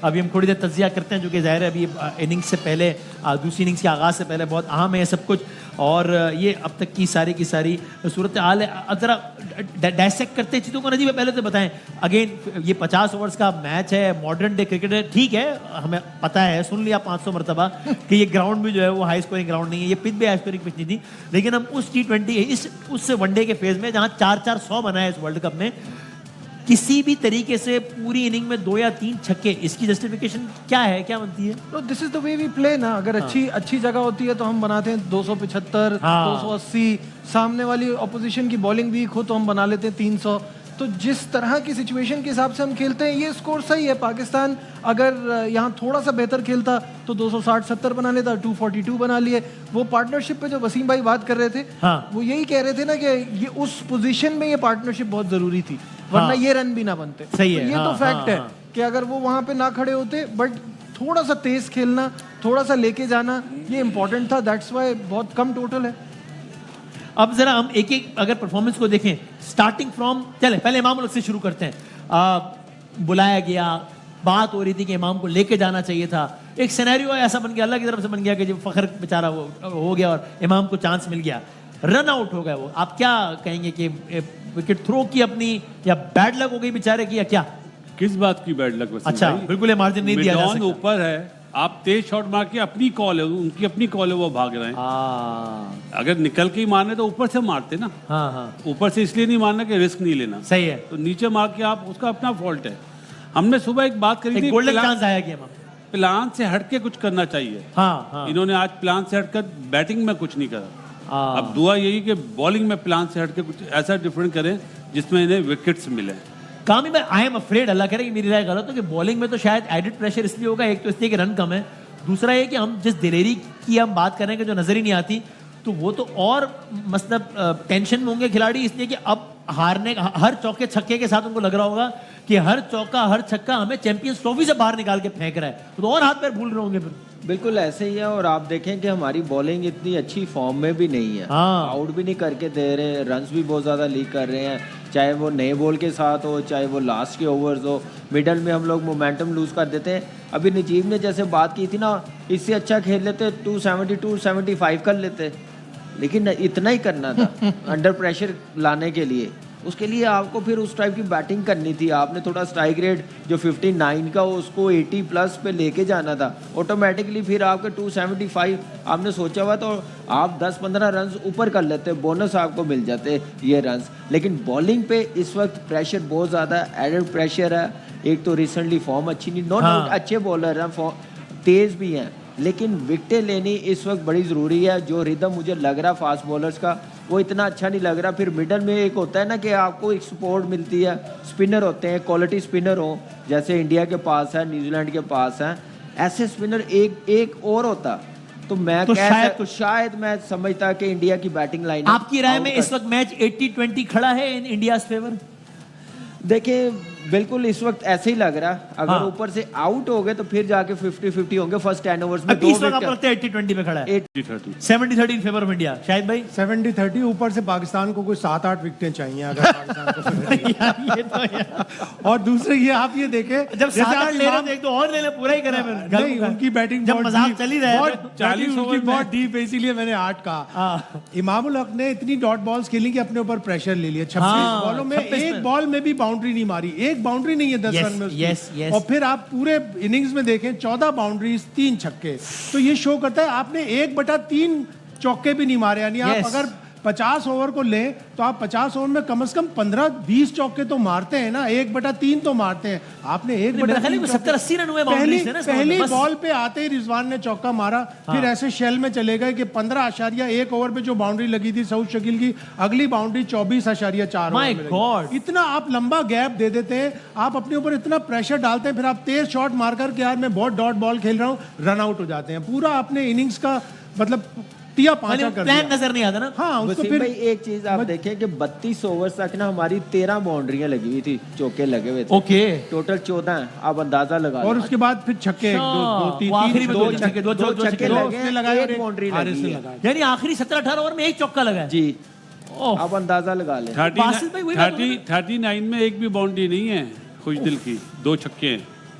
ابھی ہم تھوڑی دیر تجزیہ کرتے ہیں جو کہ ظاہر ہے ابھی اننگس سے پہلے دوسری اننگس کے آغاز سے پہلے بہت اہم ہے سب کچھ, اور یہ اب تک کی ساری صورت حال ہے. ذرا ڈائسیکٹ کرتے چیزوں کو نجیب پہلے تو بتائیں. اگین یہ 50 اوورس کا میچ ہے, ماڈرن ڈے کرکٹ ہے, ٹھیک ہے ہمیں پتہ ہے, سن لیا 500 مرتبہ کہ یہ گراؤنڈ بھی جو ہے وہ ہائی اسکورنگ گراؤنڈ نہیں ہے, یہ پچ بھی ہائی اسکورنگ پچ نہیں تھی, لیکن ہم اس T20 اس ون ڈے کے فیز میں جہاں 4-4 بنا ہے اس ورلڈ کپ میں, کسی بھی طریقے سے پوری اننگ میں 2 یا 3 چھکے, اس کی جسٹیفیکیشن کیا ہے, کیا بنتی ہے؟ تو دس از دا وے وی پلے نا. اگر اچھی جگہ ہوتی ہے تو ہم بناتے ہیں 275 280, سامنے والی اپوزیشن کی بالنگ ویک ہو تو ہم بنا لیتے ہیں 300. تو جس طرح کی سچویشن کے حساب سے ہم کھیلتے ہیں یہ اسکور صحیح ہے. پاکستان اگر یہاں تھوڑا سا بہتر کھیلتا تو 260-70 بنا لیتا, 242 بنا لیے. وہ پارٹنرشپ پہ جو وسیم بھائی بات کر رہے تھے وہ یہی کہہ رہے تھے نا کہ یہ اس پوزیشن میں یہ پارٹنرشپ بہت ضروری تھی, ورنہ یہ رن بھی نہ بنتے. یہ تو فیکٹ ہے کہ اگر وہ وہاں پہ نہ کھڑے ہوتے, بٹ تھوڑا سا تیز کھیلنا, تھوڑا سا لے کے جانا یہ امپورٹنٹ تھا. دیٹس وائی بہت کم ٹوٹل ہے. اب ذرا ہم ایک اگر پرفارمنس کو دیکھیں سٹارٹنگ فرام, چلیں پہلے امام الحق سے شروع کرتے ہیں. بلایا گیا, بات ہو رہی تھی کہ امام کو لے کے جانا چاہیے تھا, ایک سینیریو ایسا بن گیا, اللہ کی طرف سے بن گیا کہ جب فخر بیچارہ وہ ہو گیا اور امام کو چانس مل گیا, رن آؤٹ ہو گیا. وہ آپ کیا کہیں گے کہ وکٹ تھرو کی اپنی, یا بیڈ لک ہو گئی بیچارے کی, یا کیا؟ کس بات کی بیڈ لک؟ اچھا بالکل مارجن نہیں دیا جا سکتا. اوپر ہے, آپ تیز شاٹ مار کے, اپنی کال ہے, ان کی اپنی کال ہے, وہ بھاگ رہے ہیں. اگر نکل کے ہی مارنے تو اوپر سے مارتے نا. اوپر سے اس لیے نہیں مارنا کہ رسک نہیں لینا. صحیح ہے. تو نیچے مار کے آپ, اس کا اپنا فالٹ ہے. ہم نے صبح ایک بات کری تھی, گولڈن چانس آیا کہ پلان سے ہٹ کے کچھ کرنا چاہیے. انہوں نے آج پلان سے ہٹ کر بیٹنگ میں کچھ نہیں کرا. اب دعا یہی کہ بالنگ میں پلان سے ہٹ کے کچھ ایسا ڈفرینٹ کریں جس میں انہیں وکٹس ملیں. کامی میں آئی ایم افریڈ, اللہ کرے کہ میری رائے غلط ہو, کہ بالنگ میں تو شاید ایڈڈ پریشر اس لیے ہوگا, ایک تو اس لیے کہ رن کم ہے, دوسرا یہ کہ ہم جس دلیری کی ہم بات کر رہے ہیں کہ جو نظر ہی نہیں آتی, تو وہ تو اور مطلب ٹینشن میں ہوں گے کھلاڑی, اس لیے کہ اب ہارنے ہر چوکے چھکے کے ساتھ ان کو لگ رہا ہوگا کہ ہر چوکا ہر چھکا ہمیں چیمپئنز ٹرافی سے باہر نکال کے پھینک رہا ہے, تو اور ہاتھ پیر بھول رہے ہوں گے پھر. بالکل ایسے ہی ہے. اور آپ دیکھیں کہ ہماری بالنگ اتنی اچھی فارم میں بھی نہیں ہے, آؤٹ بھی نہیں کر کے دے رہے, رنز بھی بہت زیادہ لیک کر رہے ہیں, چاہے وہ نئے بال کے ساتھ ہو, چاہے وہ لاسٹ کے اوورز ہو. مڈل میں ہم لوگ مومنٹم لوز کر دیتے ہیں. ابھی نجیب نے جیسے بات کی تھی نا, اس سے اچھا کھیل لیتے 270-275 کر لیتے, لیکن اتنا ہی کرنا تھا انڈر پریشر لانے کے لیے. اس کے لیے آپ کو پھر اس ٹائپ کی بیٹنگ کرنی تھی. آپ نے تھوڑا اسٹرائک ریٹ جو 59 کا اس کو 80 پلس پہ لے کے جانا تھا. آٹومیٹکلی پھر آپ کے 275 آپ نے سوچا ہوا تو آپ 10-15 رنز اوپر کر لیتے, بونس آپ کو مل جاتے یہ رنز. لیکن بالنگ پہ اس وقت پریشر بہت زیادہ ہے, ایڈڈ پریشر ہے. ایک تو ریسنٹلی فارم اچھی نہیں, نو ڈاؤٹ اچھے بالر ہیں, تیز بھی ہیں, لیکن وکٹیں لینی اس وقت بڑی ضروری ہے. جو ردم مجھے لگ رہا فاسٹ بالرز کا وہ اتنا اچھا نہیں لگ رہا. پھر مڈل میں ایک ہوتا ہے نا کہ آپ کو ایک سپورٹ ملتی ہے, اسپنر ہوتے ہیں, کوالٹی اسپنر ہوں جیسے انڈیا کے پاس ہے, نیوزی لینڈ کے پاس ہیں, ایسے اسپنر ایک اور ہوتا تو میں شاید میں سمجھتا کہ انڈیا کی بیٹنگ لائن. آپ کی رائے میں اس وقت میچ 80-20 کھڑا ہے ان انڈیاز فیور؟ دیکھیں بالکل اس وقت ایسے ہی لگ رہا. اگر اوپر سے آؤٹ ہو گئے تو پھر جا کے 50-50 ہوں گے فرسٹ 10 اوورز میں. 20 وقت آپ لگتے ہیں 80-20 میں کھڑا ہے, 70-30 فیور آف انڈیا. شاید بھائی 70-30 اوپر سے پاکستان کو کوئی 7-8 وکٹیں چاہیے اگر پاکستان کو. اور دوسرے یہ آپ یہ دیکھیں جب 7-8 لے رہے ہیں ایک تو اور لے لیں, پورا ہی کریں. نہیں, ان کی بیٹنگ جب مذاق چل ہی رہا ہے 40 اوور بہت ڈیپ ہے, اسی لیے میں نے 8 کہا. امام الحق نے اتنی ڈاٹ بالز کھیلی کہ اپنے اوپر پریشر لے لیا. 26 بالوں میں ایک بال میں بھی باؤنڈری نہیں ماری, ایک باؤنڈری نہیں ہے 10 رن میں اس کی. اور پھر آپ پورے اننگز میں دیکھیں 14 باؤنڈریز 3 چھکے, تو یہ شو کرتا ہے آپ نے 1/3 چوکے بھی نہیں مارے. یعنی آپ اگر 50 اوور کو لیں تو آپ 50 اوور میں کم از کم 15-20 چوکے تو مارتے ہیں نا, 1/3 تو مارتے ہیں. آپ نے 1/3 رن ہوئے پہلی بال پہ آتے ہی رضوان نے چوکا مارا. پھر ایسے شیل میں چلے گئے کہ 15.1 اوور پہ جو باؤنڈری لگی تھی سعود شکیل کی, اگلی باؤنڈری 24.4. اتنا آپ لمبا گیپ دے دیتے ہیں, آپ اپنے اوپر اتنا پریشر ڈالتے ہیں, پھر آپ تیز شاٹ مار کر کے یار میں بہت ڈاٹ بال کھیل رہا ہوں, رن آؤٹ ہو جاتے ہیں. پورا اپنے اننگز کا مطلب پلان نظر نہیں آتا نا. وسیم بھائی ایک چیز آپ دیکھیں کہ 32 اوور تک نا ہماری 13 باؤنڈریاں لگی ہوئی تھی, چوکے لگے ہوئے تھے, ٹوٹل 14 ہیں. آپ اندازہ لگا, اور اس کے بعد پھر چھکے 2 چھکے لگے, ایک باؤنڈری لگی, یعنی آخری 17-18 اوور میں ایک چوکا لگا. جی آپ اندازہ لگا لیں. 39 میں ایک بھی باؤنڈری نہیں ہے خوش دل کی, 2 چھکے ہیں.